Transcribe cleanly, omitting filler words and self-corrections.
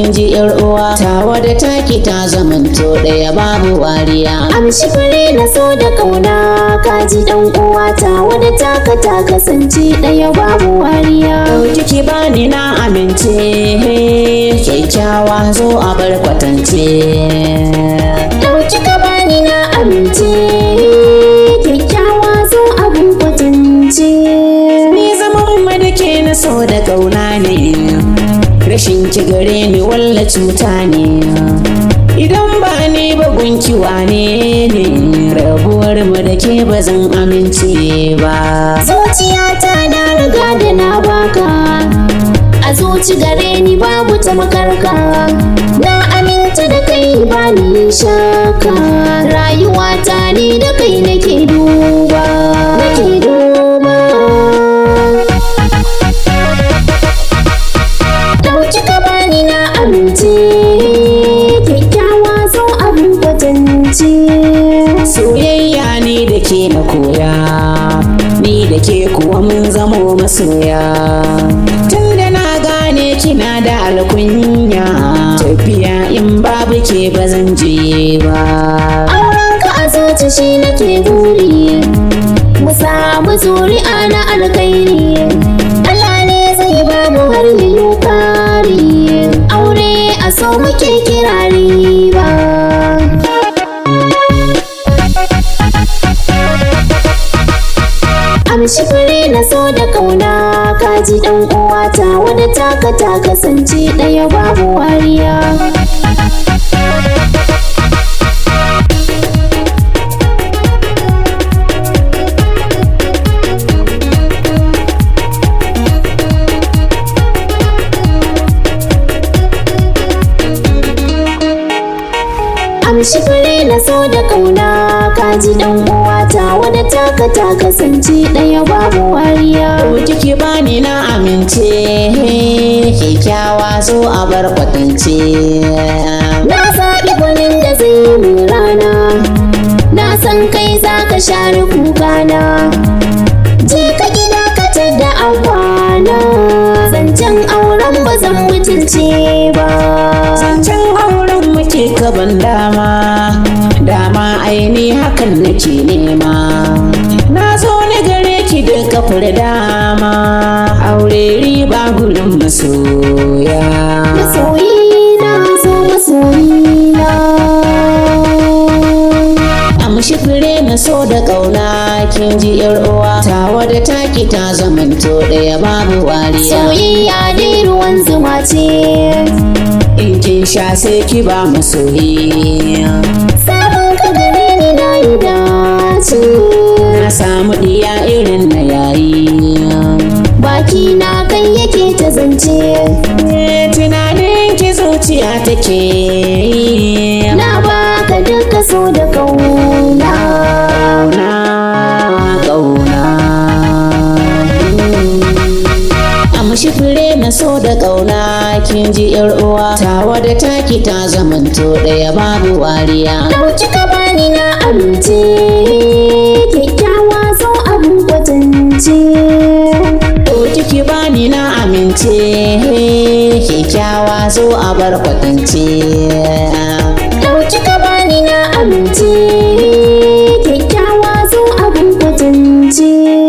kin ji yar uwa tawa da taki ta zamanto ɗaya babu wariya. Amshi fure na so da kauna kaji dan uwa tawa da taka ta kasance ɗaya babu wariya. Ɗauki ki bani na amince kyakkyawa zo a bar kwatance. Ɗauki ka bani na amince kyakkyawa zo abun kwatance. Ni zaman madake na so da kauna ne, rashin ki gare ni walla cuta ne. Idan ba ni ba gunki wane ne, rabuwar mu da ke ba zan amince ba. Zuciyata na riga da na baka, a zuci gare ni babu ta makarka. Na aminta da kai ba ni shaka, rayuwata ni da kai nake duba. Ɗauki ka bani na amince kyakkyawa zo abin kwatance. Soyayya ni da ke na koya, ni da ke kuwa mun zamo masoya. Tunda na gane kina da alkunya, tafiya in babu ke ba zan je ba. Aurenka a zuci shi nake buri, mu samu zuri'a na alkhairi. Allah ne zai ba mu har mu kari, aure a so muke kirari ba. Amshi fure na so da kauna kaji dan uwa tawa da taka ta kasance ɗaya babu wariya. Amshi fure na so da kauna kaji dan uwa tawa da taka ta kasance ɗaya babu wariya. Ɗauki ki bani na amince kyakkyawa zo a bar kwatance. Na zaɓi gwanin da zai yi min rana, na san kai za ka share kukana. Je ka gida ka tadda akwana, zancen auren ba zan mutunce ba. Zancen auren muke kaban dama, dama aini hakan nake nema. Na zo ni gare ki da kafar dama, aure riba gurin masoya. Masoyi na zo masoyi na. Amshi fure na so da kauna kin ji yar uwa tawa da taki ta zamanto ɗaya babu wariya. Soyayya dai ruwan zuma ce, in kin sha sai ki ba masoyi. sabon ka gare ni na yi dace, Na samu ɗiya irin na yayi, baki na kai yake ta zance. tunanin ki zuciya take. Na baka duka so da kauna. Ƙauna. Amshi fure na so da ƙauna kin ji yar uwa tawa da taki ta zamanto ɗaya babu wariya. Ɗauki ka bani na amince kyakkyawa zo abin kwatance. Ɗauki ki bani na amince kyakkyawa zo a bar kwatance. Ɗauki ka bani na amince kyakkyawa zo abin kwatance.